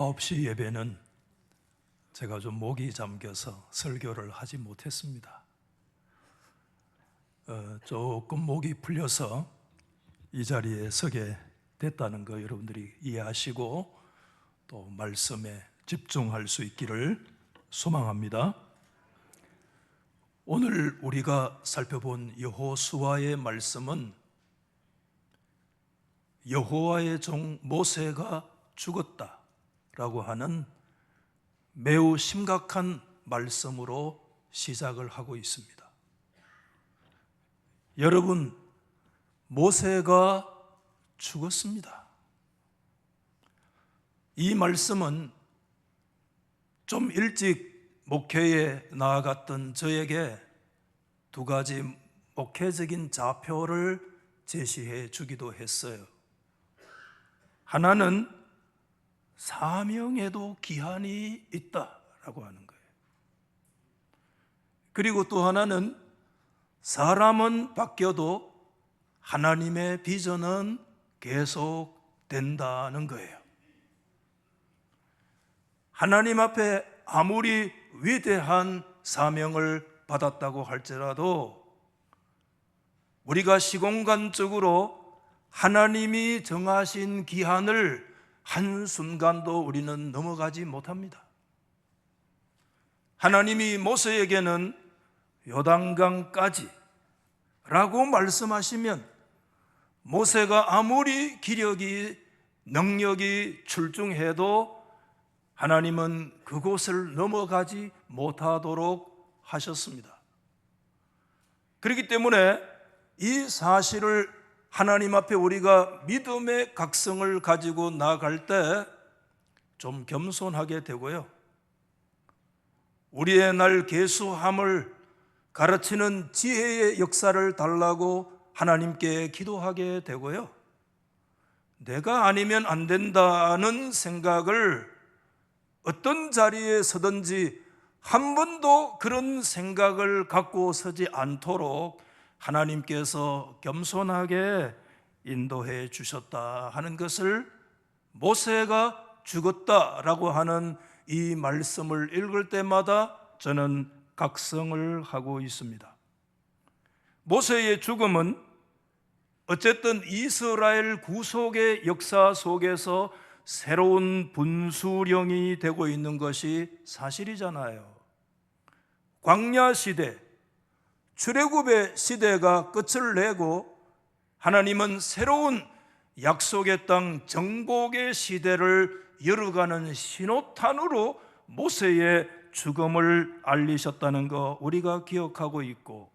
9시 예배는 제가 좀 목이 잠겨서 설교를 하지 못했습니다. 조금 목이 풀려서 이 자리에 서게 됐다는 거 여러분들이 이해하시고 또 말씀에 집중할 수 있기를 소망합니다. 오늘 우리가 살펴본 여호수아의 말씀은 여호와의 종 모세가 죽었다라고 하는 매우 심각한 말씀으로 시작을 하고 있습니다. 여러분, 모세가 죽었습니다. 이 말씀은 좀 일찍 목회에 나아갔던 저에게 두 가지 목회적인 좌표를 제시해 주기도 했어요. 하나는 사명에도 기한이 있다라고 하는 거예요. 그리고 또 하나는 사람은 바뀌어도 하나님의 비전은 계속 된다는 거예요. 하나님 앞에 아무리 위대한 사명을 받았다고 할지라도 우리가 시공간적으로 하나님이 정하신 기한을 한순간도 우리는 넘어가지 못합니다. 하나님이 모세에게는 요단강까지 라고 말씀하시면 모세가 아무리 기력이 능력이 출중해도 하나님은 그곳을 넘어가지 못하도록 하셨습니다. 그렇기 때문에 이 사실을 하나님 앞에 우리가 믿음의 각성을 가지고 나아갈 때 좀 겸손하게 되고요, 우리의 날 계수함을 가르치는 지혜의 역사를 달라고 하나님께 기도하게 되고요, 내가 아니면 안 된다는 생각을 어떤 자리에 서든지 한 번도 그런 생각을 갖고 서지 않도록 하나님께서 겸손하게 인도해 주셨다 하는 것을 모세가 죽었다라고 하는 이 말씀을 읽을 때마다 저는 각성을 하고 있습니다. 모세의 죽음은 어쨌든 이스라엘 구속의 역사 속에서 새로운 분수령이 되고 있는 것이 사실이잖아요. 광야 시대, 출애굽의 시대가 끝을 내고 하나님은 새로운 약속의 땅 정복의 시대를 열어가는 신호탄으로 모세의 죽음을 알리셨다는 거 우리가 기억하고 있고,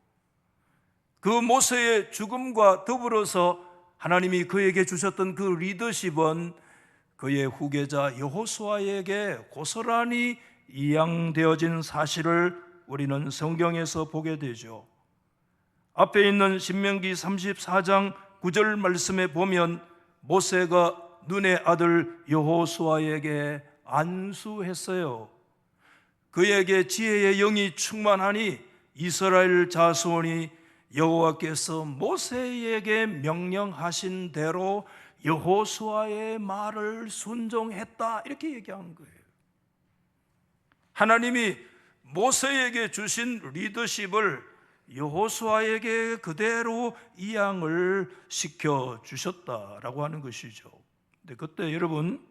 그 모세의 죽음과 더불어서 하나님이 그에게 주셨던 그 리더십은 그의 후계자 여호수아에게 고스란히 이양되어진 사실을 우리는 성경에서 보게 되죠. 앞에 있는 신명기 34장 9절 말씀에 보면 모세가 눈의 아들 여호수아에게 안수했어요. 그에게 지혜의 영이 충만하니 이스라엘 자손이 여호와께서 모세에게 명령하신 대로 여호수아의 말을 순종했다, 이렇게 얘기한 거예요. 하나님이 모세에게 주신 리더십을 여호수아에게 그대로 이양을 시켜 주셨다라고 하는 것이죠. 근데 그때 여러분,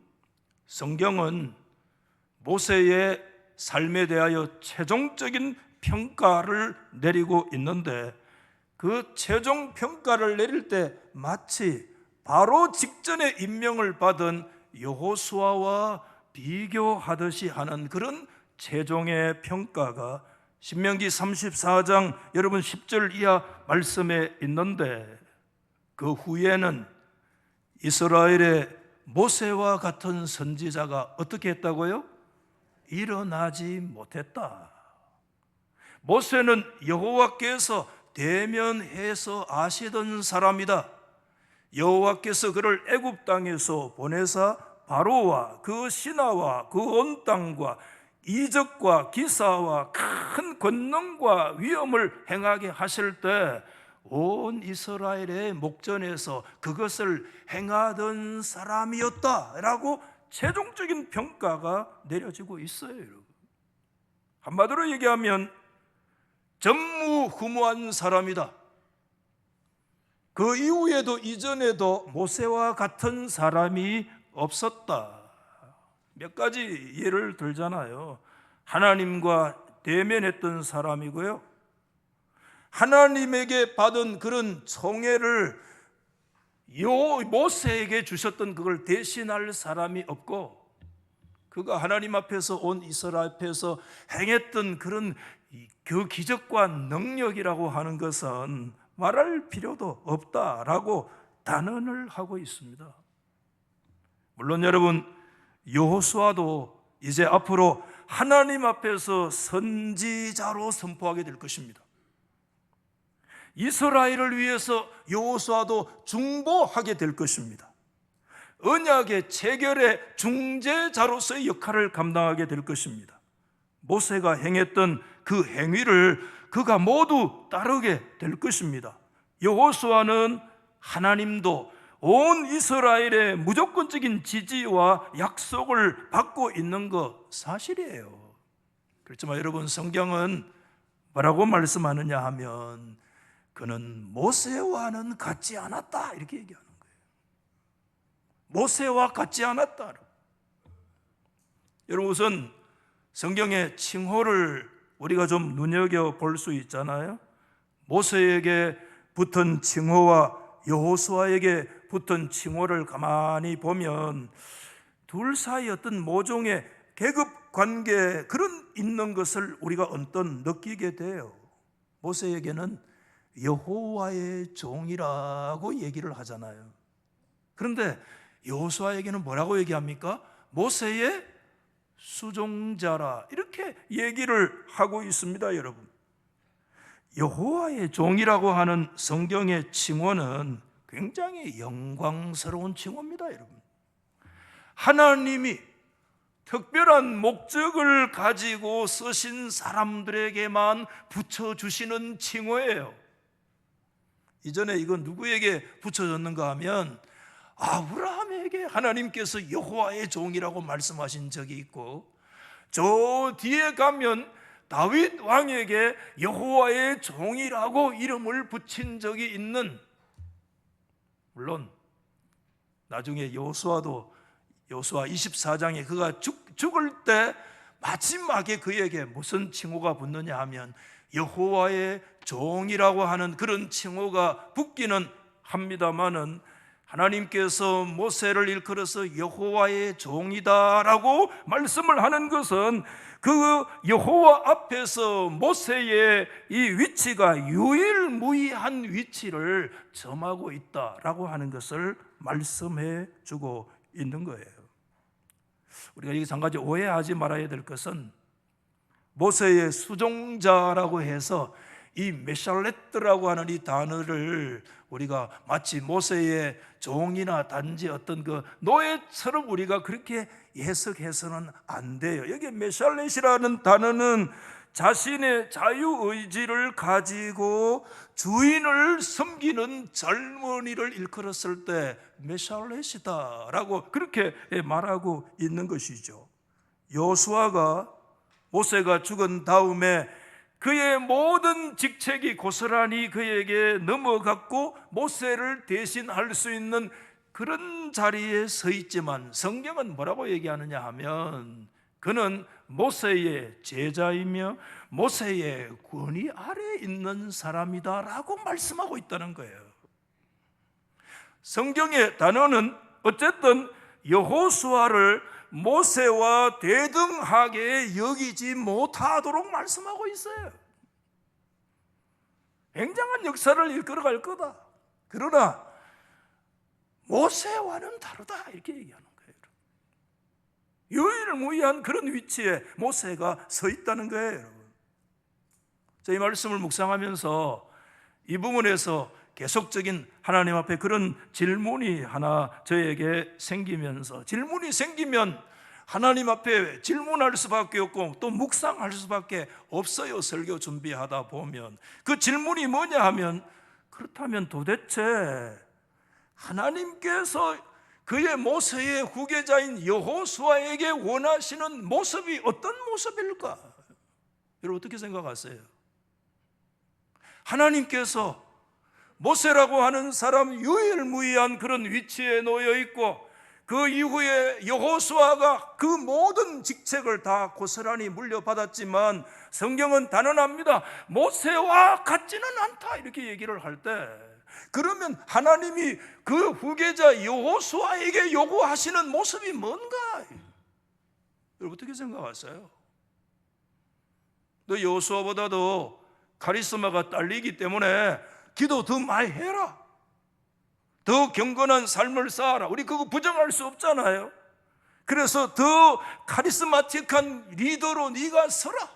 성경은 모세의 삶에 대하여 최종적인 평가를 내리고 있는데, 그 최종 평가를 내릴 때 마치 바로 직전에 임명을 받은 여호수아와 비교하듯이 하는 그런 최종의 평가가 신명기 34장 여러분 10절 이하 말씀에 있는데, 그 후에는 이스라엘의 모세와 같은 선지자가 어떻게 했다고요? 일어나지 못했다. 모세는 여호와께서 대면해서 아시던 사람이다. 여호와께서 그를 애굽 땅에서 보내사 바로와 그 신하와 그 온 땅과 이적과 기사와 큰 권능과 위엄을 행하게 하실 때 온 이스라엘의 목전에서 그것을 행하던 사람이었다라고 최종적인 평가가 내려지고 있어요, 여러분. 한마디로 얘기하면 전무후무한 사람이다. 그 이후에도 이전에도 모세와 같은 사람이 없었다. 몇 가지 예를 들잖아요. 하나님과 대면했던 사람이고요, 하나님에게 받은 그런 총애를 모세에게 주셨던 그걸 대신할 사람이 없고, 그가 하나님 앞에서 온 이스라엘 앞에서 행했던 그런 그 기적과 능력이라고 하는 것은 말할 필요도 없다라고 단언을 하고 있습니다. 물론 여러분, 여호수아도 이제 앞으로 하나님 앞에서 선지자로 선포하게 될 것입니다. 이스라엘을 위해서 여호수아도 중보하게 될 것입니다. 언약의 체결의 중재자로서의 역할을 감당하게 될 것입니다. 모세가 행했던 그 행위를 그가 모두 따르게 될 것입니다. 여호수아는 하나님도 온 이스라엘의 무조건적인 지지와 약속을 받고 있는 것 사실이에요. 그렇지만 여러분, 성경은 뭐라고 말씀하느냐 하면 그는 모세와는 같지 않았다, 이렇게 얘기하는 거예요. 모세와 같지 않았다. 여러분, 우선 성경의 칭호를 우리가 좀 눈여겨볼 수 있잖아요. 모세에게 붙은 칭호와 여호수아에게 붙은 칭호를 가만히 보면 둘 사이 어떤 모종의 계급 관계, 그런 있는 것을 우리가 언뜻 느끼게 돼요. 모세에게는 여호와의 종이라고 얘기를 하잖아요. 그런데 여호수아에게는 뭐라고 얘기합니까? 모세의 수종자라, 이렇게 얘기를 하고 있습니다. 여러분, 여호와의 종이라고 하는 성경의 칭호는 굉장히 영광스러운 칭호입니다. 여러분, 하나님이 특별한 목적을 가지고 쓰신 사람들에게만 붙여주시는 칭호예요. 이전에 이건 누구에게 붙여졌는가 하면 아브라함에게 하나님께서 여호와의 종이라고 말씀하신 적이 있고, 저 뒤에 가면 다윗 왕에게 여호와의 종이라고 이름을 붙인 적이 있는, 물론 나중에 여호수아도 여호수아 24장에 그가 죽을 때 마지막에 그에게 무슨 칭호가 붙느냐 하면 여호와의 종이라고 하는 그런 칭호가 붙기는 합니다마는, 하나님께서 모세를 일컬어서 여호와의 종이다라고 말씀을 하는 것은 그 여호와 앞에서 모세의 이 위치가 유일무이한 위치를 점하고 있다라고 하는 것을 말씀해 주고 있는 거예요. 우리가 여기서 한 가지 오해하지 말아야 될 것은, 모세의 수종자라고 해서 이 메샬렛라고 하는 이 단어를 우리가 마치 모세의 종이나 단지 어떤 그 노예처럼 우리가 그렇게 해석해서는 안 돼요. 여기 메샬렛이라는 단어는 자신의 자유의지를 가지고 주인을 섬기는 젊은이를 일컬었을 때 메샬렛이다라고 그렇게 말하고 있는 것이죠. 여호수아가 모세가 죽은 다음에 그의 모든 직책이 고스란히 그에게 넘어갔고 모세를 대신할 수 있는 그런 자리에 서 있지만, 성경은 뭐라고 얘기하느냐 하면 그는 모세의 제자이며 모세의 권위 아래에 있는 사람이다라고 말씀하고 있다는 거예요. 성경의 단어는 어쨌든 여호수아를 모세와 대등하게 여기지 못하도록 말씀하고 있어요. 굉장한 역사를 이끌어갈 거다. 그러나 모세와는 다르다, 이렇게 얘기하는 거예요. 유일무이한 그런 위치에 모세가 서 있다는 거예요, 여러분. 이 말씀을 묵상하면서 이 부분에서 계속적인 하나님 앞에 그런 질문이 하나 저에게 생기면서, 질문이 생기면 하나님 앞에 질문할 수밖에 없고 또 묵상할 수밖에 없어요. 설교 준비하다 보면 그 질문이 뭐냐 하면, 그렇다면 도대체 하나님께서 그의 모세의 후계자인 여호수아에게 원하시는 모습이 어떤 모습일까? 여러분 어떻게 생각하세요? 하나님께서 모세라고 하는 사람 유일무이한 그런 위치에 놓여 있고, 그 이후에 여호수아가 그 모든 직책을 다 고스란히 물려받았지만 성경은 단언합니다. 모세와 같지는 않다 이렇게 얘기를 할 때, 그러면 하나님이 그 후계자 여호수아에게 요구하시는 모습이 뭔가? 여러분 어떻게 생각하세요? 너 여호수아보다도 카리스마가 딸리기 때문에 기도 더 많이 해라, 더 경건한 삶을 쌓아라. 우리 그거 부정할 수 없잖아요. 그래서 더 카리스마틱한 리더로 네가 서라.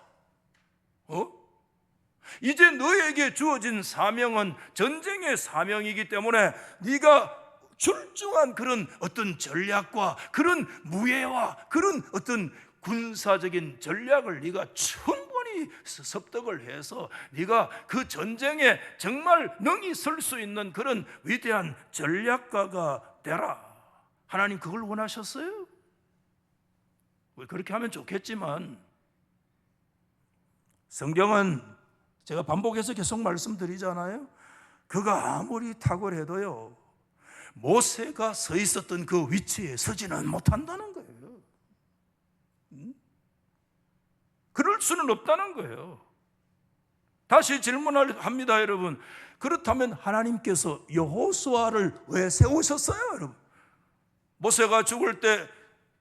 이제 너에게 주어진 사명은 전쟁의 사명이기 때문에 네가 출중한 그런 어떤 전략과 그런 무예와 그런 어떤 군사적인 전략을 네가 충분히 습득을 해서 네가 그 전쟁에 정말 능히 설 수 있는 그런 위대한 전략가가 되라. 하나님 그걸 원하셨어요? 그렇게 하면 좋겠지만 성경은 제가 반복해서 계속 말씀드리잖아요. 그가 아무리 탁월해도요, 모세가 서 있었던 그 위치에 서지는 못한다는 거예요. 그럴 수는 없다는 거예요. 다시 질문을 합니다, 여러분. 그렇다면 하나님께서 여호수아를 왜 세우셨어요, 여러분? 모세가 죽을 때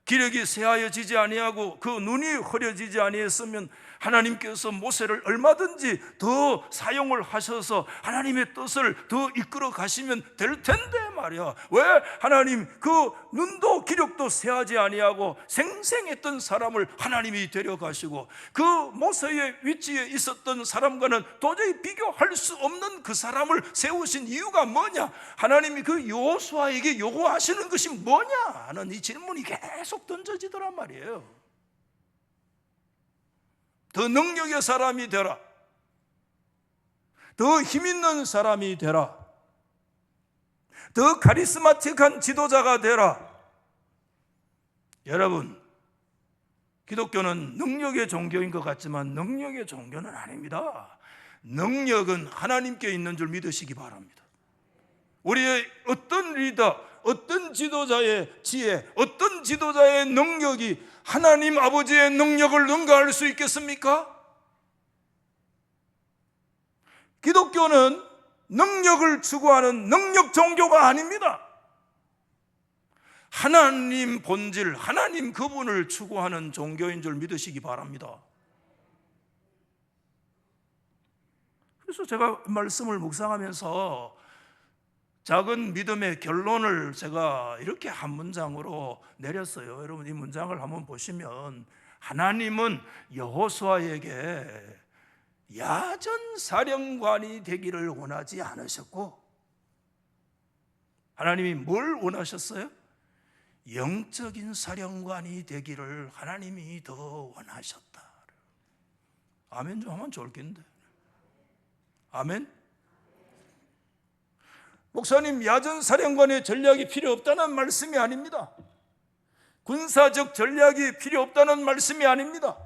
기력이 쇠하여지지 아니하고 그 눈이 흐려지지 아니했으면 하나님께서 모세를 얼마든지 더 사용을 하셔서 하나님의 뜻을 더 이끌어 가시면 될 텐데 말이야. 왜 하나님 그 눈도 기력도 쇠하지 아니하고 생생했던 사람을 하나님이 데려가시고 그 모세의 위치에 있었던 사람과는 도저히 비교할 수 없는 그 사람을 세우신 이유가 뭐냐? 하나님이 그 여호수아에게 요구하시는 것이 뭐냐 하는 이 질문이 계속 던져지더란 말이에요. 더 능력의 사람이 되라, 더 힘있는 사람이 되라, 더 카리스마틱한 지도자가 되라. 여러분, 기독교는 능력의 종교인 것 같지만 능력의 종교는 아닙니다. 능력은 하나님께 있는 줄 믿으시기 바랍니다. 우리의 어떤 리더, 어떤 지도자의 지혜, 어떤 지도자의 능력이 하나님 아버지의 능력을 능가할 수 있겠습니까? 기독교는 능력을 추구하는 능력 종교가 아닙니다. 하나님 본질, 하나님 그분을 추구하는 종교인 줄 믿으시기 바랍니다. 그래서 제가 말씀을 묵상하면서 작은 믿음의 결론을 제가 이렇게 한 문장으로 내렸어요. 여러분 이 문장을 한번 보시면, 하나님은 여호수아에게 야전 사령관이 되기를 원하지 않으셨고, 하나님이 뭘 원하셨어요? 영적인 사령관이 되기를 하나님이 더 원하셨다. 아멘 좀 하면 좋겠는데. 아멘. 목사님, 야전 사령관의 전략이 필요 없다는 말씀이 아닙니다. 군사적 전략이 필요 없다는 말씀이 아닙니다.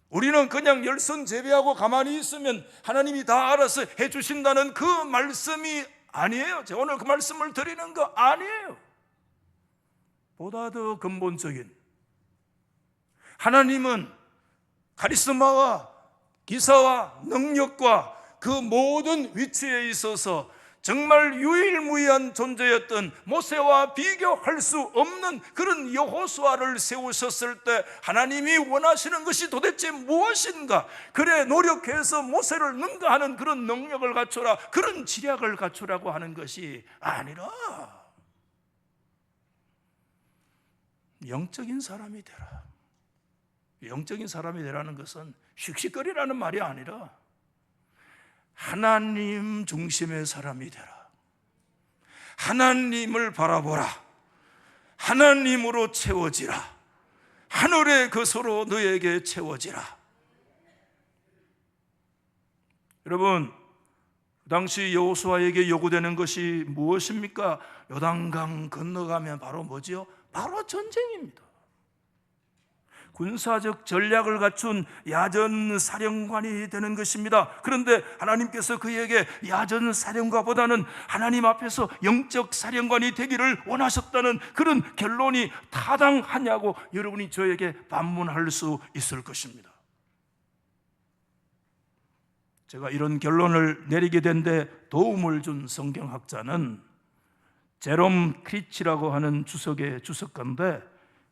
우리는 그냥 열선제비하고 가만히 있으면 하나님이 다 알아서 해주신다는 그 말씀이 아니에요. 제가 오늘 그 말씀을 드리는 거 아니에요. 보다 더 근본적인, 하나님은 카리스마와 기사와 능력과 그 모든 위치에 있어서 정말 유일무이한 존재였던 모세와 비교할 수 없는 그런 여호수아를 세우셨을 때 하나님이 원하시는 것이 도대체 무엇인가? 그래 노력해서 모세를 능가하는 그런 능력을 갖추라, 그런 지략을 갖추라고 하는 것이 아니라 영적인 사람이 되라. 영적인 사람이 되라는 것은 씩씩거리라는 말이 아니라 하나님 중심의 사람이 되라. 하나님을 바라보라. 하나님으로 채워지라. 하늘의 것으로 너에게 채워지라. 여러분, 그 당시 여호수아에게 요구되는 것이 무엇입니까? 요단강 건너가면 바로 뭐지요? 바로 전쟁입니다. 군사적 전략을 갖춘 야전 사령관이 되는 것입니다. 그런데 하나님께서 그에게 야전 사령관보다는 하나님 앞에서 영적 사령관이 되기를 원하셨다는 그런 결론이 타당하냐고 여러분이 저에게 반문할 수 있을 것입니다. 제가 이런 결론을 내리게 된 데 도움을 준 성경학자는 제롬 크리치라고 하는 주석의 주석가인데,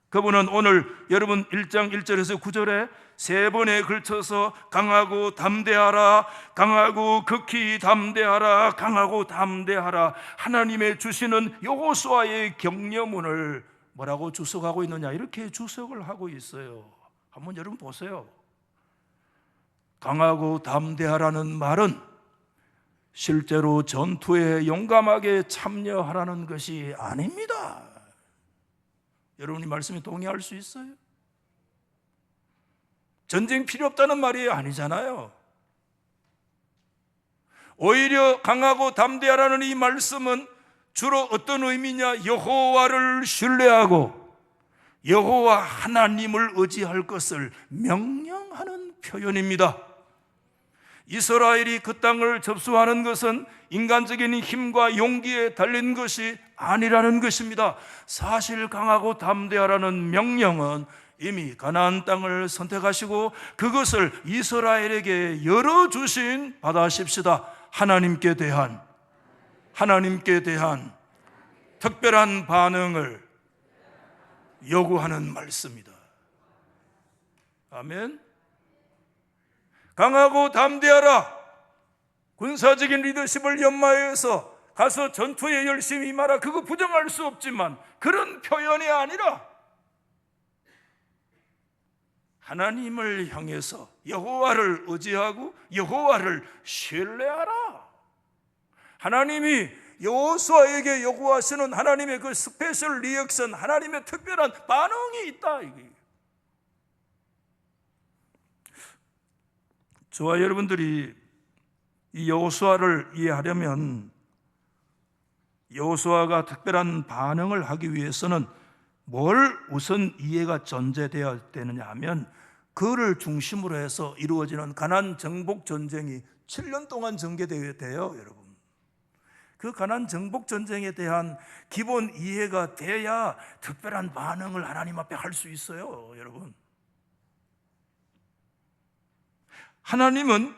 그분은 오늘 여러분 1장 1절에서 9절에 세 번에 걸쳐서 강하고 담대하라, 강하고 극히 담대하라, 강하고 담대하라, 하나님의 주시는 여호수아의 격려문을 뭐라고 주석하고 있느냐, 이렇게 주석을 하고 있어요. 한번 여러분 보세요. 강하고 담대하라는 말은 실제로 전투에 용감하게 참여하라는 것이 아닙니다. 여러분이 말씀에 동의할 수 있어요? 전쟁 필요 없다는 말이 아니잖아요. 오히려 강하고 담대하라는 이 말씀은 주로 어떤 의미냐? 여호와를 신뢰하고 여호와 하나님을 의지할 것을 명령하는 표현입니다. 이스라엘이 그 땅을 접수하는 것은 인간적인 힘과 용기에 달린 것이 아니라는 것입니다. 사실 강하고 담대하라는 명령은 이미 가나안 땅을 선택하시고 그것을 이스라엘에게 열어주신, 받아십시다, 하나님께 대한 특별한 반응을 요구하는 말씀이다. 아멘. 강하고 담대하라, 군사적인 리더십을 연마해서 가서 전투에 열심히 임하라, 그거 부정할 수 없지만 그런 표현이 아니라 하나님을 향해서 여호와를 의지하고 여호와를 신뢰하라. 하나님이 여호수아에게 요구하시는 하나님의 그 스페셜 리액션, 하나님의 특별한 반응이 있다. 저와 여러분들이 이 여호수아를 이해하려면 여호수아가 특별한 반응을 하기 위해서는 뭘 우선 이해가 전제되어야 되느냐 하면, 그를 중심으로 해서 이루어지는 가나안 정복 전쟁이 7년 동안 전개돼요, 여러분. 그 가나안 정복 전쟁에 대한 기본 이해가 돼야 특별한 반응을 하나님 앞에 할 수 있어요, 여러분. 하나님은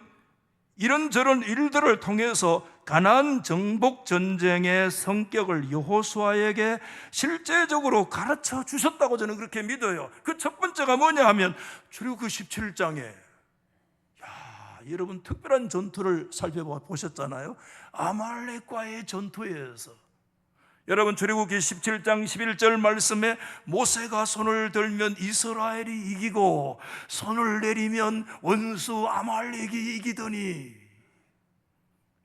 이런저런 일들을 통해서 가나안 정복 전쟁의 성격을 여호수아에게 실제적으로 가르쳐 주셨다고 저는 그렇게 믿어요. 그 첫 번째가 뭐냐 하면 출애굽기 17장에 여러분 특별한 전투를 살펴보셨잖아요. 아말렉과의 전투에서 여러분 출애굽기 17장 11절 말씀에 모세가 손을 들면 이스라엘이 이기고 손을 내리면 원수 아말렉이 이기더니,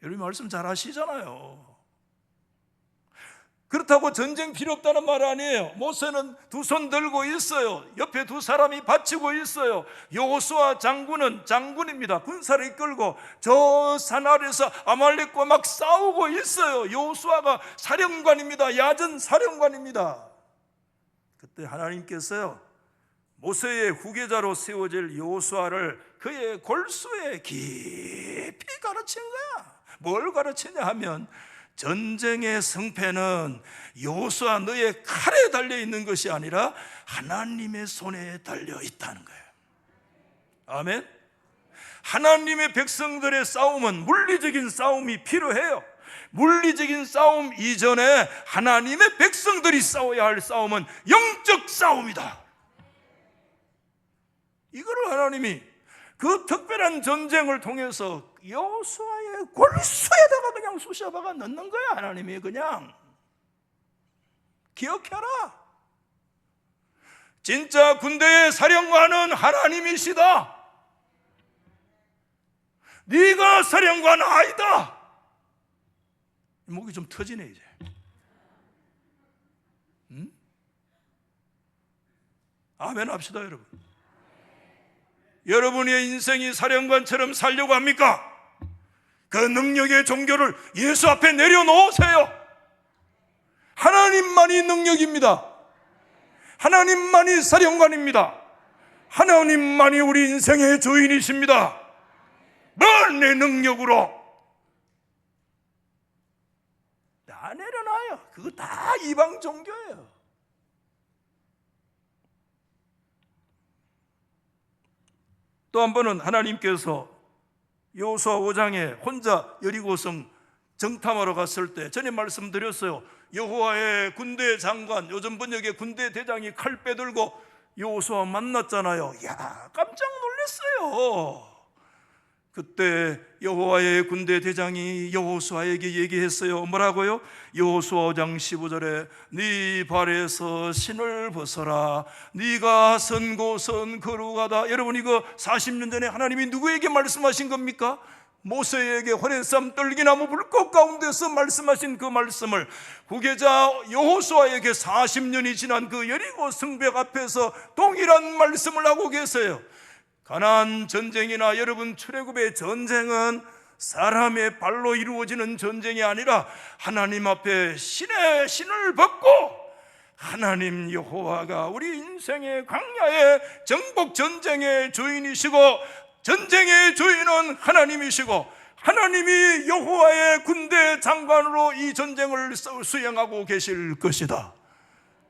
여러분 말씀 잘 아시잖아요. 그렇다고 전쟁 필요 없다는 말 아니에요. 모세는 두 손 들고 있어요. 옆에 두 사람이 받치고 있어요. 여호수아 장군은 장군입니다. 군사를 이끌고 저 산 아래에서 아말렉과 막 싸우고 있어요. 여호수아가 사령관입니다. 야전 사령관입니다. 그때 하나님께서요, 모세의 후계자로 세워질 여호수아를 그의 골수에 깊이 가르친 거야. 뭘 가르치냐 하면, 전쟁의 승패는 여호수아 너의 칼에 달려 있는 것이 아니라 하나님의 손에 달려 있다는 거예요. 아멘. 하나님의 백성들의 싸움은 물리적인 싸움이 필요해요. 물리적인 싸움 이전에 하나님의 백성들이 싸워야 할 싸움은 영적 싸움이다. 이거를 하나님이 그 특별한 전쟁을 통해서 여호수아의 골수에다가 그냥 쑤셔박아 넣는 거야. 하나님이 그냥 기억해라. 진짜 군대의 사령관은 하나님이시다. 네가 사령관 아니다. 목이 좀 터지네 이제. 아멘 합시다 여러분. 여러분의 인생이 사령관처럼 살려고 합니까? 그 능력의 종교를 예수 앞에 내려놓으세요. 하나님만이 능력입니다. 하나님만이 사령관입니다. 하나님만이 우리 인생의 주인이십니다. 뭘 내 능력으로 다 내려놔요. 그거 다 이방 종교예요. 또 한 번은 하나님께서 여호수아 5장에 혼자 여리고성 정탐하러 갔을 때 전에 말씀드렸어요. 여호와의 군대 장관, 요즘 번역의 군대 대장이 칼 빼들고 여호수아 만났잖아요. 야, 깜짝 놀랐어요. 그때 여호와의 군대 대장이 여호수아에게 얘기했어요. 뭐라고요? 여호수아 5장 15절에 네 발에서 신을 벗어라. 네가 선 곳은 거룩하다. 여러분, 이거 40년 전에 하나님이 누구에게 말씀하신 겁니까? 모세에게 호레산 떨기나무 불꽃 가운데서 말씀하신 그 말씀을 후계자 여호수아에게 40년이 지난 그 여리고 성벽 앞에서 동일한 말씀을 하고 계세요. 가나안 전쟁이나 여러분 출애굽의 전쟁은 사람의 발로 이루어지는 전쟁이 아니라 하나님 앞에 신의 신을 벗고 하나님 여호와가 우리 인생의 광야의 정복 전쟁의 주인이시고 전쟁의 주인은 하나님이시고 하나님이 여호와의 군대 장관으로 이 전쟁을 수행하고 계실 것이다.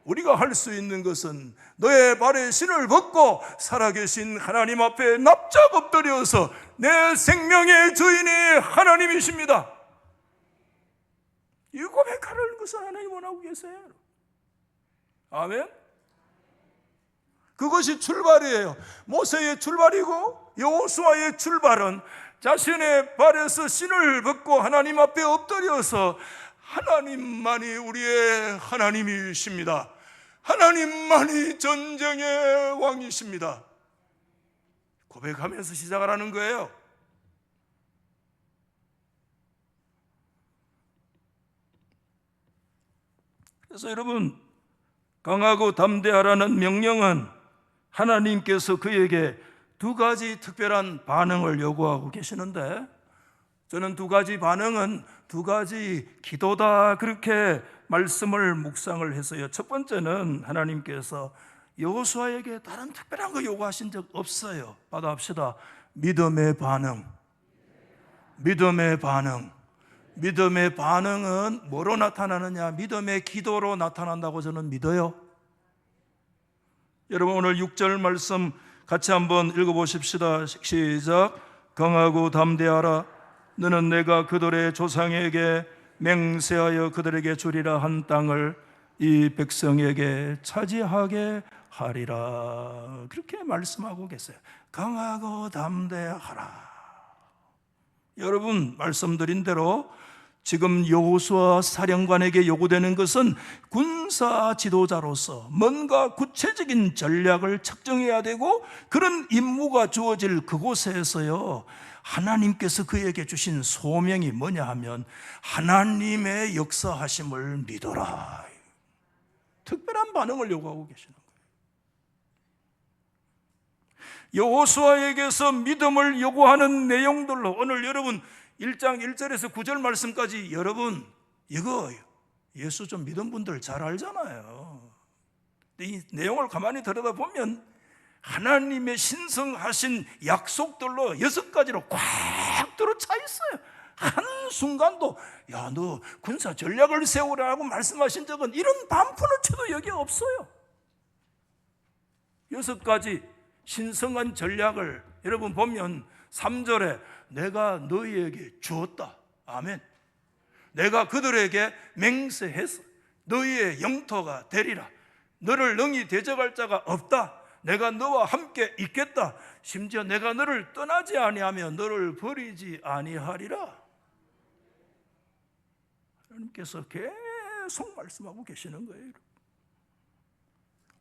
우리가 할 수 있는 것은 너의 발에 신을 벗고 살아계신 하나님 앞에 납작 엎드려서 내 생명의 주인이 하나님이십니다. 이 고백하는 것을 하나님 원하고 계세요. 아멘. 그것이 출발이에요. 모세의 출발이고 여호수아의 출발은 자신의 발에서 신을 벗고 하나님 앞에 엎드려서 하나님만이 우리의 하나님이십니다. 하나님만이 전쟁의 왕이십니다. 고백하면서 시작을 하는 거예요. 그래서 여러분, 강하고 담대하라는 명령은 하나님께서 그에게 두 가지 특별한 반응을 요구하고 계시는데, 저는 두 가지 반응은 두 가지 기도다, 그렇게 말씀을 묵상을 해서요. 첫 번째는 하나님께서 여호수아에게 다른 특별한 거 요구하신 적 없어요. 받아합시다. 믿음의 반응. 믿음의 반응. 믿음의 반응은 뭐로 나타나느냐? 믿음의 기도로 나타난다고 저는 믿어요. 여러분, 오늘 6절 말씀 같이 한번 읽어보십시다. 시작. 강하고 담대하라. 너는 내가 그들의 조상에게 맹세하여 그들에게 주리라 한 땅을 이 백성에게 차지하게 하리라. 그렇게 말씀하고 계세요. 강하고 담대하라. 여러분, 말씀드린 대로 지금 여호수아 사령관에게 요구되는 것은 군사 지도자로서 뭔가 구체적인 전략을 책정해야 되고, 그런 임무가 주어질 그곳에서요, 하나님께서 그에게 주신 소명이 뭐냐 하면 하나님의 역사하심을 믿어라. 특별한 반응을 요구하고 계시는 거예요. 여호수아에게서 믿음을 요구하는 내용들로 오늘 여러분 1장 1절에서 9절 말씀까지, 여러분 이거 예수 좀 믿은 분들 잘 알잖아요. 이 내용을 가만히 들여다보면 하나님의 신성하신 약속들로 6가지로 꽉 들어차 있어요. 한순간도 야, 너 군사 전략을 세우라고 말씀하신 적은 이런 반푼을 쳐도 여기 없어요. 6가지 신성한 전략을 여러분 보면 3절에 내가 너희에게 주었다. 아멘. 내가 그들에게 맹세해서 너희의 영토가 되리라. 너를 능히 대적할 자가 없다. 내가 너와 함께 있겠다. 심지어 내가 너를 떠나지 아니하며 너를 버리지 아니하리라. 하나님께서 계속 말씀하고 계시는 거예요.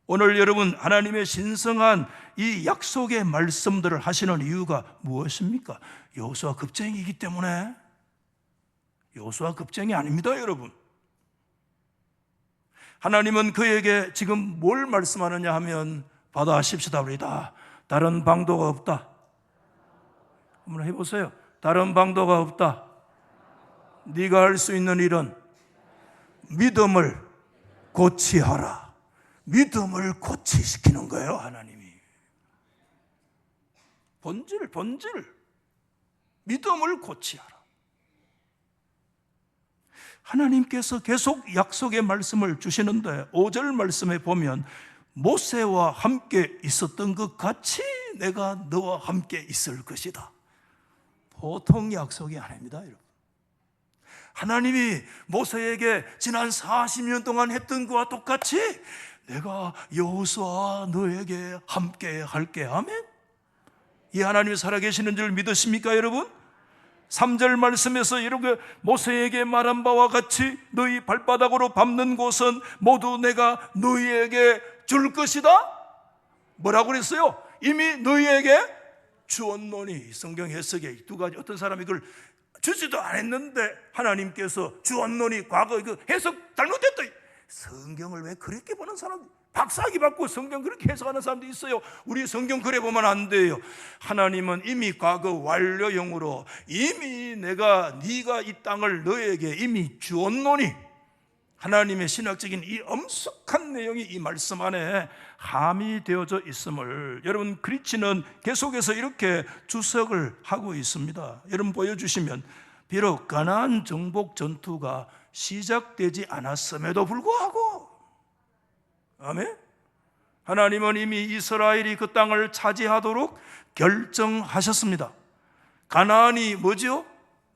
오늘 여러분, 하나님의 신성한 이 약속의 말씀들을 하시는 이유가 무엇입니까? 여호수아 겁쟁이이기 때문에. 여호수아 겁쟁이 아닙니다, 여러분. 하나님은 그에게 지금 뭘 말씀하느냐 하면, 받아하십시다. 우리 다 다른 방도가 없다. 한번 해보세요. 다른 방도가 없다. 네가 할 수 있는 일은 믿음을 고치하라. 믿음을 고치시키는 거예요, 하나님이. 본질. 믿음을 고치하라. 하나님께서 계속 약속의 말씀을 주시는데 5절 말씀에 보면 모세와 함께 있었던 것 같이 내가 너와 함께 있을 것이다. 보통 약속이 아닙니다, 여러분. 하나님이 모세에게 지난 40년 동안 했던 것과 똑같이 내가 여호수아 너에게 함께 할게. 아멘. 이 하나님이 살아계시는 줄 믿으십니까, 여러분? 3절 말씀에서 이렇게 모세에게 말한 바와 같이 너희 발바닥으로 밟는 곳은 모두 내가 너희에게 줄 것이다. 뭐라고 그랬어요? 이미 너희에게 주었노니. 성경 해석에 두 가지. 어떤 사람이 그걸 주지도 않았는데 하나님께서 주었노니, 과거 그 해석 잘못됐다. 성경을 왜 그렇게 보는 사람, 박사학위 받고 성경 그렇게 해석하는 사람도 있어요. 우리 성경 그래 보면 안 돼요. 하나님은 이미 과거 완료형으로 이미 네가 이 땅을 너에게 이미 주었노니, 하나님의 신학적인 이 엄숙한 내용이 이 말씀 안에 함의되어져 있음을 여러분 크리스천은 계속해서 이렇게 주석을 하고 있습니다. 여러분 보여주시면, 비록 가나안 정복 전투가 시작되지 않았음에도 불구하고, 아멘, 하나님은 이미 이스라엘이 그 땅을 차지하도록 결정하셨습니다. 가나안이 뭐죠?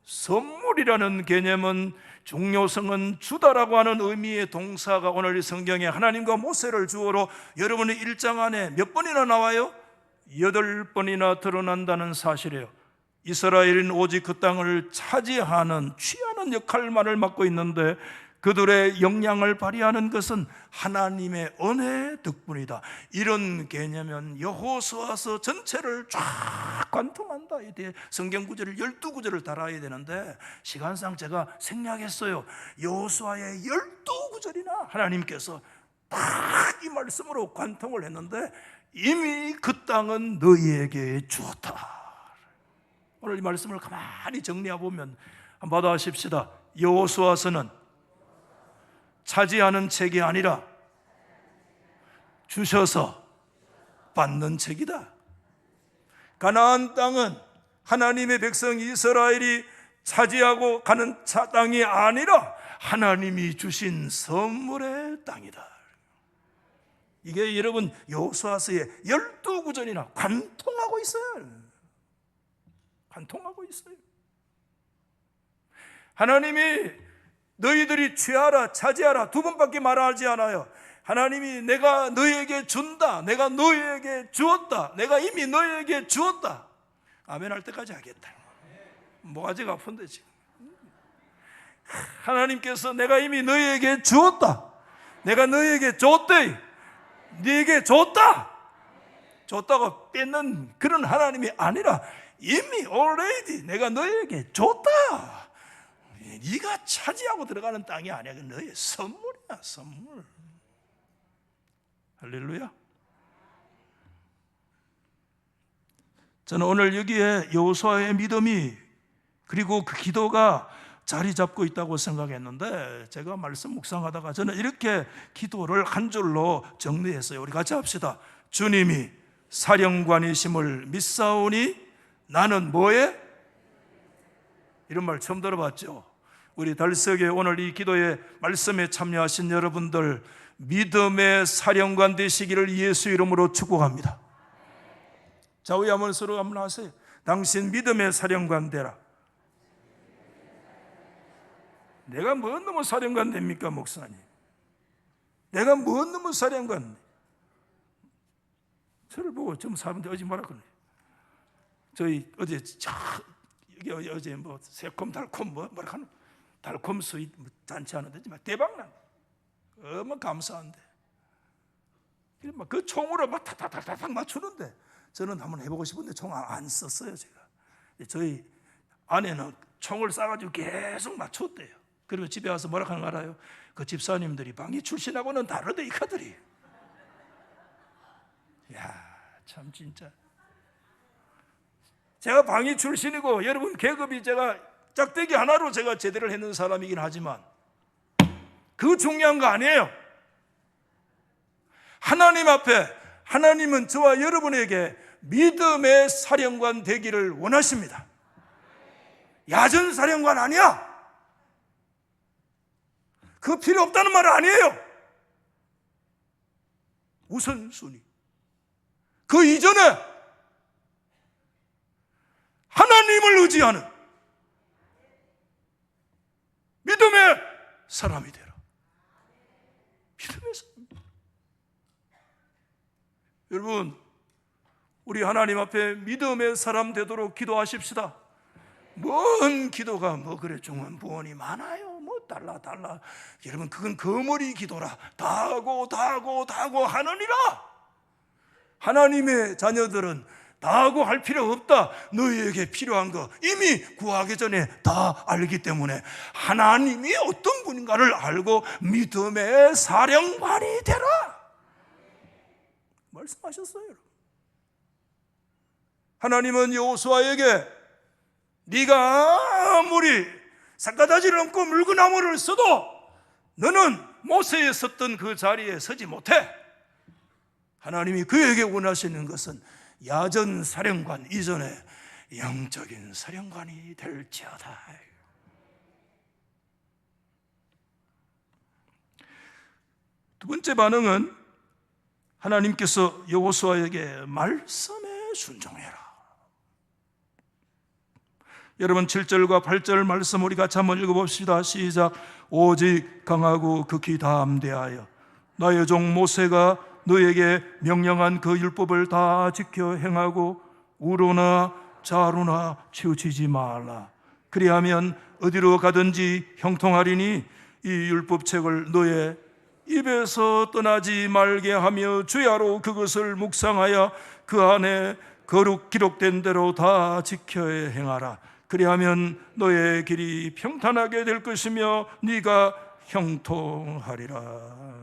선물이라는 개념은, 중요성은 주다라고 하는 의미의 동사가 오늘 이 성경에 하나님과 모세를 주어로 여러분의 1장 안에 몇 번이나 나와요? 8번이나 드러난다는 사실이에요. 이스라엘은 오직 그 땅을 차지하는, 취하는 역할만을 맡고 있는데 그들의 역량을 발휘하는 것은 하나님의 은혜 덕분이다. 이런 개념은 여호수아서 전체를 쫙 관통한다. 이때 성경 구절을 12구절을 달아야 되는데 시간상 제가 생략했어요. 여호수아의 12구절이나 하나님께서 딱 이 말씀으로 관통을 했는데 이미 그 땅은 너희에게 주었다. 오늘 이 말씀을 가만히 정리해 보면 한번 받아하십시다. 여호수아서는 차지하는 책이 아니라 주셔서 받는 책이다. 가나안 땅은 하나님의 백성 이스라엘이 차지하고 가는 땅이 아니라 하나님이 주신 선물의 땅이다. 이게 여러분 여호수아서의 12구절이나 관통하고 있어요. 관통하고 있어요. 하나님이 너희들이 취하라, 차지하라 두 번밖에 말하지 않아요. 하나님이 내가 너희에게 준다, 내가 너희에게 주었다, 내가 이미 너희에게 주었다. 아멘 할 때까지 하겠다. 뭐가지가 아픈데 지금. 하나님께서 내가 이미 너희에게 주었다, 내가 너희에게 줬대, 네게 줬다, 줬다고 뺏는 그런 하나님이 아니라 이미 already 내가 너희에게 줬다. 네가 차지하고 들어가는 땅이 아니야. 너의 선물이야, 선물. 할렐루야. 저는 오늘 여기에 여호수아의 믿음이 그리고 그 기도가 자리 잡고 있다고 생각했는데 제가 말씀 묵상하다가 저는 이렇게 기도를 한 줄로 정리했어요. 우리 같이 합시다. 주님이 사령관이심을 믿사오니 나는 뭐에? 이런 말 처음 들어봤죠? 우리 달석에 오늘 이 기도의 말씀에 참여하신 여러분들 믿음의 사령관 되시기를 예수 이름으로 축복합니다. 자, 우리 한번 서로 한번 하세요. 당신 믿음의 사령관 되라. 내가 뭔 놈의 사령관 됩니까, 목사님? 내가 뭔 놈의 사령관? 저를 보고 좀 사람들 어제 뭐라 그러네. 저희 어제 여기 어제 뭐 새콤달콤 뭐라 하는 달콤 스윗 잔치 하는데 막 대박난. 너무 감사한데. 그 총으로 막 탁탁탁탁 맞추는데 저는 한번 해보고 싶은데 총 안 썼어요 제가. 저희 아내는 총을 쏴가지고 계속 맞췄대요. 그러면 집에 와서 뭐라 하는 거 알아요? 그 집사님들이 방위 출신하고는 다르대 이 카들이. 야 참 진짜. 제가 방위 출신이고 여러분 계급이 제가 짝대기 하나로 제가 제대를 했는 사람이긴 하지만 그 중요한 거 아니에요. 하나님 앞에 하나님은 저와 여러분에게 믿음의 사령관 되기를 원하십니다. 야전 사령관 아니야. 그 필요 없다는 말 아니에요. 우선순위. 그 이전에 하나님을 의지하는 믿음의 사람이 되라. 믿음의 사람. 여러분, 우리 하나님 앞에 믿음의 사람 되도록 기도하십시다. 뭔 기도가 뭐 그래 중원부원이 많아요. 뭐 달라. 여러분, 그건 거머리 기도라. 다 하고 하느니라. 하나님의 자녀들은 다 하고 할 필요 없다. 너희에게 필요한 거 이미 구하기 전에 다 알기 때문에 하나님이 어떤 분인가를 알고 믿음의 사령관이 되라 말씀하셨어요. 여러분. 하나님은 여호수아에게 네가 아무리 삿가다지를 얹고 물구나무를 써도 너는 모세에 섰던 그 자리에 서지 못해. 하나님이 그에게 원하시는 것은 야전 사령관 이전에 영적인 사령관이 될지어다. 두 번째 반응은 하나님께서 여호수아에게 말씀에 순종해라. 여러분 7절과 8절 말씀 우리 같이 한번 읽어봅시다. 시작. 오직 강하고 극히 담대하여 나의 종 모세가 너에게 명령한 그 율법을 다 지켜 행하고 우로나 좌로나 치우치지 말라. 그리하면 어디로 가든지 형통하리니 이 율법책을 너의 입에서 떠나지 말게 하며 주야로 그것을 묵상하여 그 안에 거룩 기록된 대로 다 지켜 행하라. 그리하면 너의 길이 평탄하게 될 것이며 네가 형통하리라.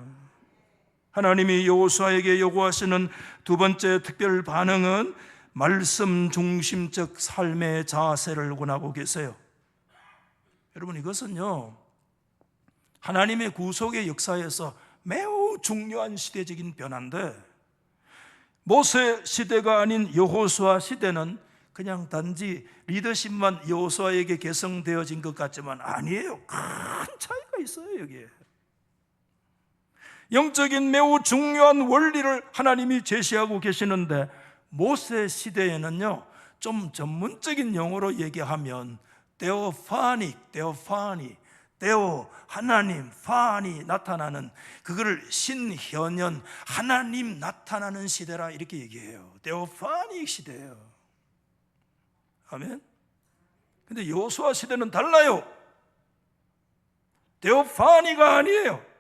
하나님이 여호수아에게 요구하시는 두 번째 특별 반응은 말씀 중심적 삶의 자세를 원하고 계세요. 여러분, 이것은요 하나님의 구속의 역사에서 매우 중요한 시대적인 변화인데, 모세 시대가 아닌 여호수아 시대는 그냥 단지 리더십만 여호수아에게 개성되어진 것 같지만 아니에요. 큰 차이가 있어요. 여기에 영적인 매우 중요한 원리를 하나님이 제시하고 계시는데, 모세 시대에는요 좀 전문적인 용어로 얘기하면 데오 하나님, 파니 나타나는, 그거를 신현현 하나님 나타나는 시대라 이렇게 얘기해요. 데오파닉 시대예요. 아멘. 근데 여호수아 시대는 달라요. 데오파니가 아니에요.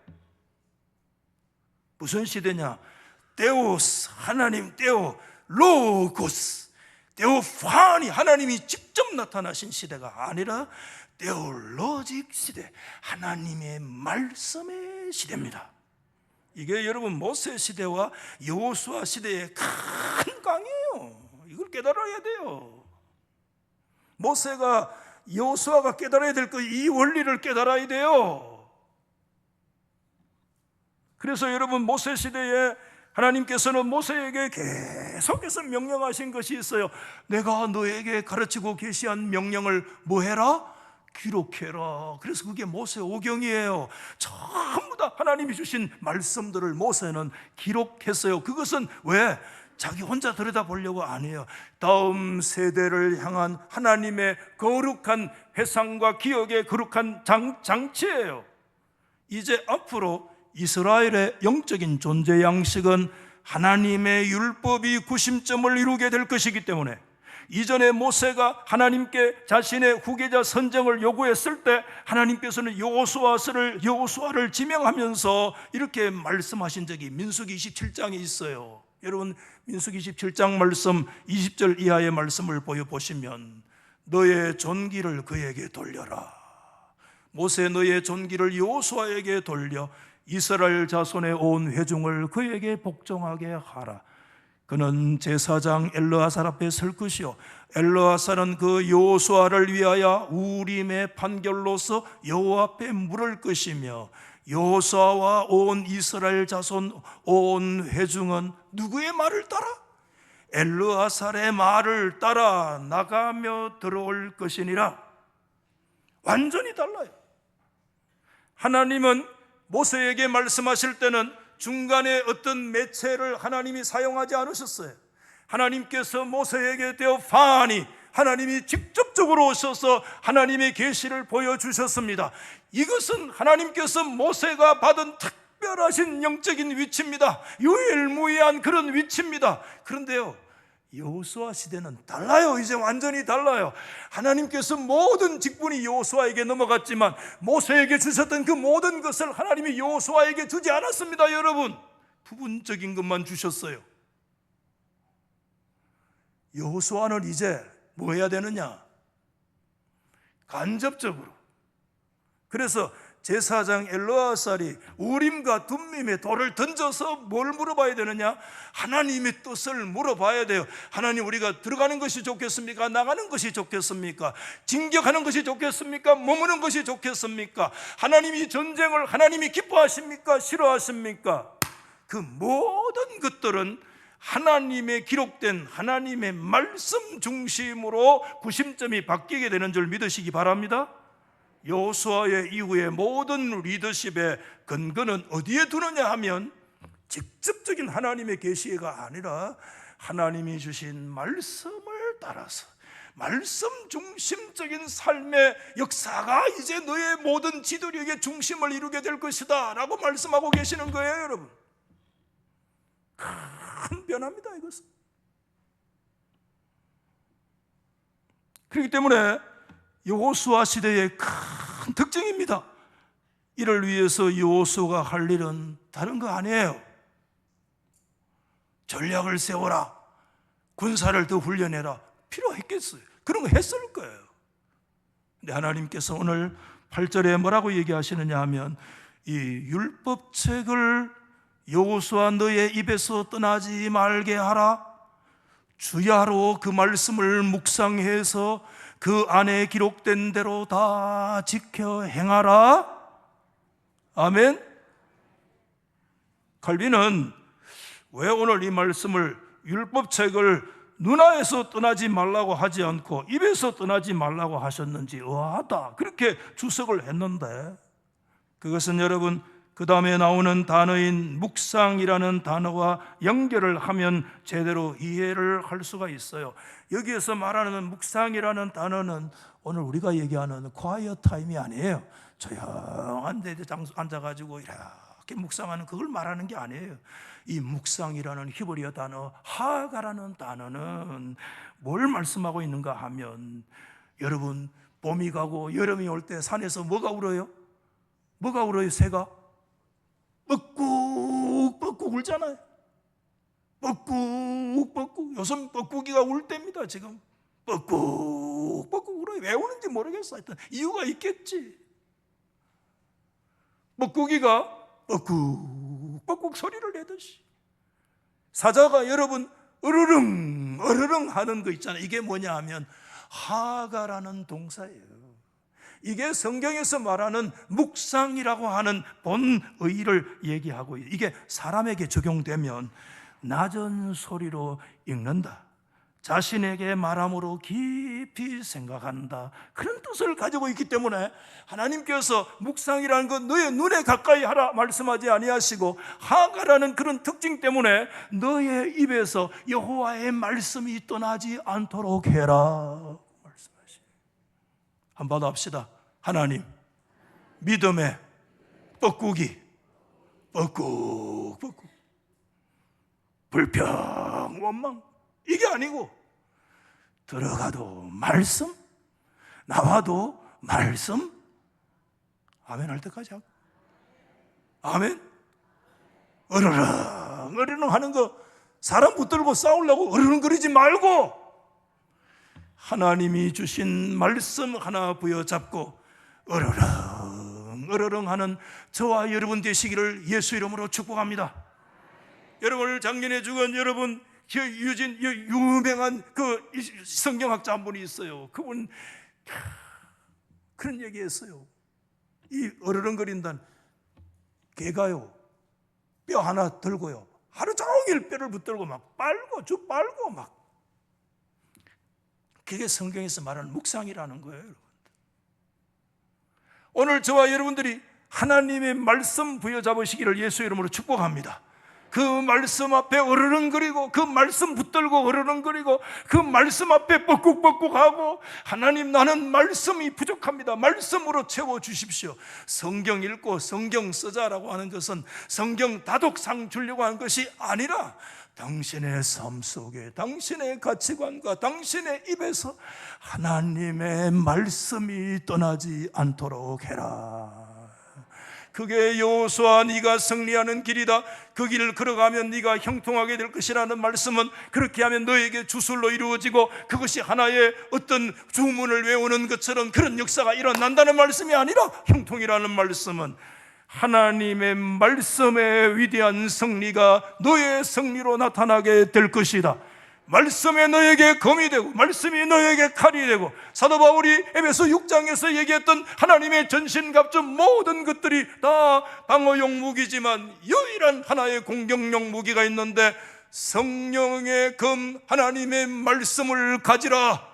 무슨 시대냐? 데오스, 하나님, 데오 로고스, 데오파니, 하나님이 직접 나타나신 시대가 아니라 데올로직 시대, 하나님의 말씀의 시대입니다. 이게 여러분 모세 시대와 여호수아 시대의 큰 강이에요. 이걸 깨달아야 돼요. 모세가, 여호수아가 깨달아야 될 거, 이 원리를 깨달아야 돼요. 그래서 여러분 모세 시대에 하나님께서는 모세에게 계속해서 명령하신 것이 있어요. 내가 너에게 가르치고 계시한 명령을 뭐 해라? 기록해라. 그래서 그게 모세 오경이에요. 전부 다 하나님이 주신 말씀들을 모세는 기록했어요. 그것은 왜? 자기 혼자 들여다보려고 아니에요. 다음 세대를 향한 하나님의 거룩한 회상과 기억의 거룩한 장치예요. 이제 앞으로 이스라엘의 영적인 존재 양식은 하나님의 율법이 구심점을 이루게 될 것이기 때문에, 이전에 모세가 하나님께 자신의 후계자 선정을 요구했을 때 하나님께서는 여호수아를 지명하면서 이렇게 말씀하신 적이 민수기 27장에 있어요. 여러분 민수기 27장 말씀 20절 이하의 말씀을 보시면 너의 존귀를 그에게 돌려라. 모세 너의 존귀를 여호수아에게 돌려 이스라엘 자손의 온 회중을 그에게 복종하게 하라. 그는 제사장 엘르아살 앞에 설 것이요 엘르아살은 그 여호수아를 위하여 우림의 판결로서 여호와 앞에 물을 것이며 여호수아와 온 이스라엘 자손 온 회중은 누구의 말을 따라? 엘르아살의 말을 따라 나가며 들어올 것이니라. 완전히 달라요. 하나님은 모세에게 말씀하실 때는 중간에 어떤 매체를 하나님이 사용하지 않으셨어요. 하나님께서 모세에게 데오파니, 하나님이 직접적으로 오셔서 하나님의 계시를 보여주셨습니다. 이것은 하나님께서 모세가 받은 특별하신 영적인 위치입니다. 유일무이한 그런 위치입니다. 그런데요, 여호수아 시대는 달라요. 이제 완전히 달라요. 하나님께서 모든 직분이 여호수아에게 넘어갔지만 모세에게 주셨던 그 모든 것을 하나님이 여호수아에게 주지 않았습니다. 여러분, 부분적인 것만 주셨어요. 여호수아는 이제 뭐 해야 되느냐? 간접적으로. 그래서 제사장 엘르아살이 우림과 둠밈에 돌을 던져서 뭘 물어봐야 되느냐? 하나님의 뜻을 물어봐야 돼요. 하나님, 우리가 들어가는 것이 좋겠습니까? 나가는 것이 좋겠습니까? 진격하는 것이 좋겠습니까? 머무는 것이 좋겠습니까? 하나님이 전쟁을 하나님이 기뻐하십니까? 싫어하십니까? 그 모든 것들은 하나님의 기록된 하나님의 말씀 중심으로 구심점이 바뀌게 되는 줄 믿으시기 바랍니다. 여호수아의 이후의 모든 리더십의 근거는 어디에 두느냐 하면 직접적인 하나님의 계시가 아니라 하나님이 주신 말씀을 따라서 말씀 중심적인 삶의 역사가 이제 너의 모든 지도력의 중심을 이루게 될 것이다 라고 말씀하고 계시는 거예요. 여러분, 큰 변화입니다. 이것은. 그렇기 때문에 여호수아 시대의 큰 특징입니다. 이를 위해서 여호수아가 할 일은 다른 거 아니에요. 전략을 세워라, 군사를 더 훈련해라, 필요했겠어요. 그런 거 했을 거예요. 근데 하나님께서 오늘 8절에 뭐라고 얘기하시느냐 하면, 이 율법책을 여호수아 너의 입에서 떠나지 말게 하라. 주야로 그 말씀을 묵상해서 그 안에 기록된 대로 다 지켜 행하라. 아멘. 칼빈은 왜 오늘 이 말씀을 율법책을 눈앞에서 떠나지 말라고 하지 않고 입에서 떠나지 말라고 하셨는지 의아하다, 그렇게 주석을 했는데, 그것은 여러분 그 다음에 나오는 단어인 묵상이라는 단어와 연결을 하면 제대로 이해를 할 수가 있어요. 여기에서 말하는 묵상이라는 단어는 오늘 우리가 얘기하는 quiet 타임이 아니에요. 조용한 데 앉아가지고 이렇게 묵상하는 그걸 말하는 게 아니에요. 이 묵상이라는 히브리어 단어 하가라는 단어는 뭘 말씀하고 있는가 하면, 여러분 봄이 가고 여름이 올 때 산에서 뭐가 울어요? 뭐가 울어요? 새가 뻐꾹 뻐꾹 울잖아요. 뻐꾹 뻐꾹. 요즘 뻐꾹이가 울 때입니다. 지금 뻐꾹 뻐꾹 울어요. 왜 우는지 모르겠어. 하여튼 이유가 있겠지. 뻐꾹이가 뻐꾹 뻐꾹 소리를 내듯이 사자가 여러분 으르릉 으르릉 하는 거 있잖아요. 이게 뭐냐 하면 하가라는 동사예요. 이게 성경에서 말하는 묵상이라고 하는 본의를 얘기하고, 이게 사람에게 적용되면 낮은 소리로 읽는다, 자신에게 말함으로 깊이 생각한다, 그런 뜻을 가지고 있기 때문에 하나님께서 묵상이라는 건 너의 눈에 가까이 하라 말씀하지 아니하시고, 하가라는 그런 특징 때문에 너의 입에서 여호와의 말씀이 떠나지 않도록 해라 말씀하시죠. 한번 더 합시다. 하나님, 믿음의 뻐꾸기, 뻐꾹 뻐꾹, 불평 원망, 이게 아니고 들어가도 말씀, 나와도 말씀. 아멘 할 때까지 하고, 아멘. 어르릉 어르릉 하는 거 사람 붙들고 싸우려고 어르릉거리지 말고 하나님이 주신 말씀 하나 부여잡고 어르릉 어르릉 하는 저와 여러분 되시기를 예수 이름으로 축복합니다. 여러분, 작년에 죽은 여러분 유진 유명한 그 성경학자 한 분이 있어요. 그분 그런 얘기했어요. 이 어르렁거린다는 개가요, 뼈 하나 들고요, 하루 종일 뼈를 붙들고 막 빨고 쭉 빨고 막, 그게 성경에서 말하는 묵상이라는 거예요. 여러분, 오늘 저와 여러분들이 하나님의 말씀 부여잡으시기를 예수 이름으로 축복합니다. 그 말씀 앞에 어르렁거리고, 그 말씀 붙들고 어르렁거리고, 그 말씀 앞에 뻐꾹뻐꾹하고, 하나님 나는 말씀이 부족합니다, 말씀으로 채워주십시오. 성경 읽고 성경 쓰자라고 하는 것은 성경 다독상 주려고 하는 것이 아니라 당신의 삶 속에, 당신의 가치관과 당신의 입에서 하나님의 말씀이 떠나지 않도록 해라. 그게 여호수아 네가 승리하는 길이다, 그 길을 걸어가면 네가 형통하게 될 것이라는 말씀은 그렇게 하면 너에게 주술로 이루어지고 그것이 하나의 어떤 주문을 외우는 것처럼 그런 역사가 일어난다는 말씀이 아니라, 형통이라는 말씀은 하나님의 말씀의 위대한 승리가 너의 승리로 나타나게 될 것이다. 말씀에 너에게 검이 되고 말씀이 너에게 칼이 되고, 사도 바울이 에베소 6장에서 얘기했던 하나님의 전신갑주 모든 것들이 다 방어용 무기지만 유일한 하나의 공격용 무기가 있는데, 성령의 검 하나님의 말씀을 가지라.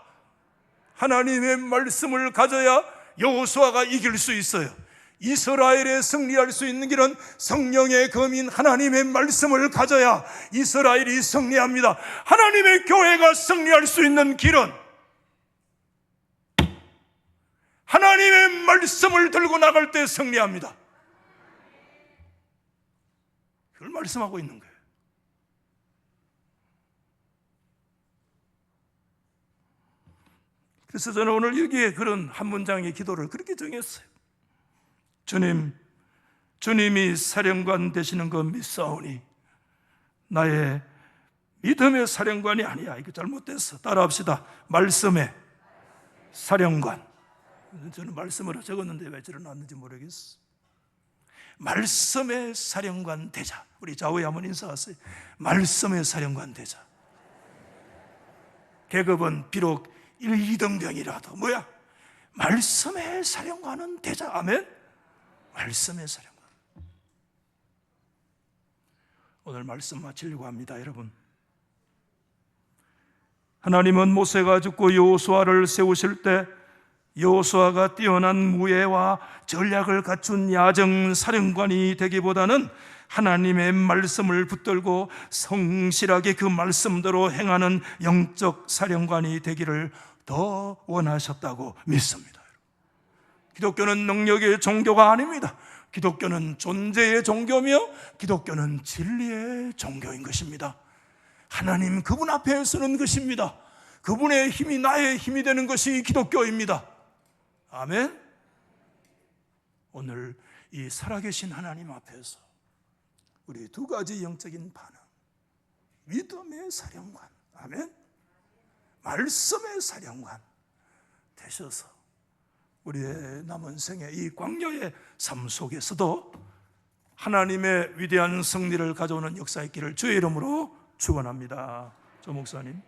하나님의 말씀을 가져야 여호수아가 이길 수 있어요. 이스라엘에 승리할 수 있는 길은 성령의 검인 하나님의 말씀을 가져야 이스라엘이 승리합니다. 하나님의 교회가 승리할 수 있는 길은 하나님의 말씀을 들고 나갈 때 승리합니다. 그걸 말씀하고 있는 거예요. 그래서 저는 오늘 여기에 그런 한 문장의 기도를 그렇게 정했어요. 주님이 사령관 되시는 거 믿사오니 나의 믿음의 사령관이 아니야. 이거 잘못됐어. 따라합시다. 말씀의 사령관. 저는 말씀으로 적었는데 왜 저러놨는지 모르겠어. 말씀의 사령관 되자. 우리 좌우에 한번 인사하세요. 말씀의 사령관 되자. 계급은 비록 1, 2등병이라도 뭐야? 말씀의 사령관은 되자. 아멘. 말씀의 사령관. 오늘 말씀 마치려고 합니다. 여러분, 하나님은 모세가 죽고 여호수아를 세우실 때 여호수아가 뛰어난 무예와 전략을 갖춘 야정 사령관이 되기보다는 하나님의 말씀을 붙들고 성실하게 그 말씀대로 행하는 영적 사령관이 되기를 더 원하셨다고 믿습니다. 기독교는 능력의 종교가 아닙니다. 기독교는 존재의 종교며 기독교는 진리의 종교인 것입니다. 하나님 그분 앞에 서는 것입니다. 그분의 힘이 나의 힘이 되는 것이 기독교입니다. 아멘. 오늘 이 살아계신 하나님 앞에서 우리 두 가지 영적인 반응, 믿음의 사령관, 아멘, 말씀의 사령관 되셔서 우리의 남은 생의 이 광야의 삶 속에서도 하나님의 위대한 승리를 가져오는 역사 있기를 주의 이름으로 축원합니다. 조 목사님.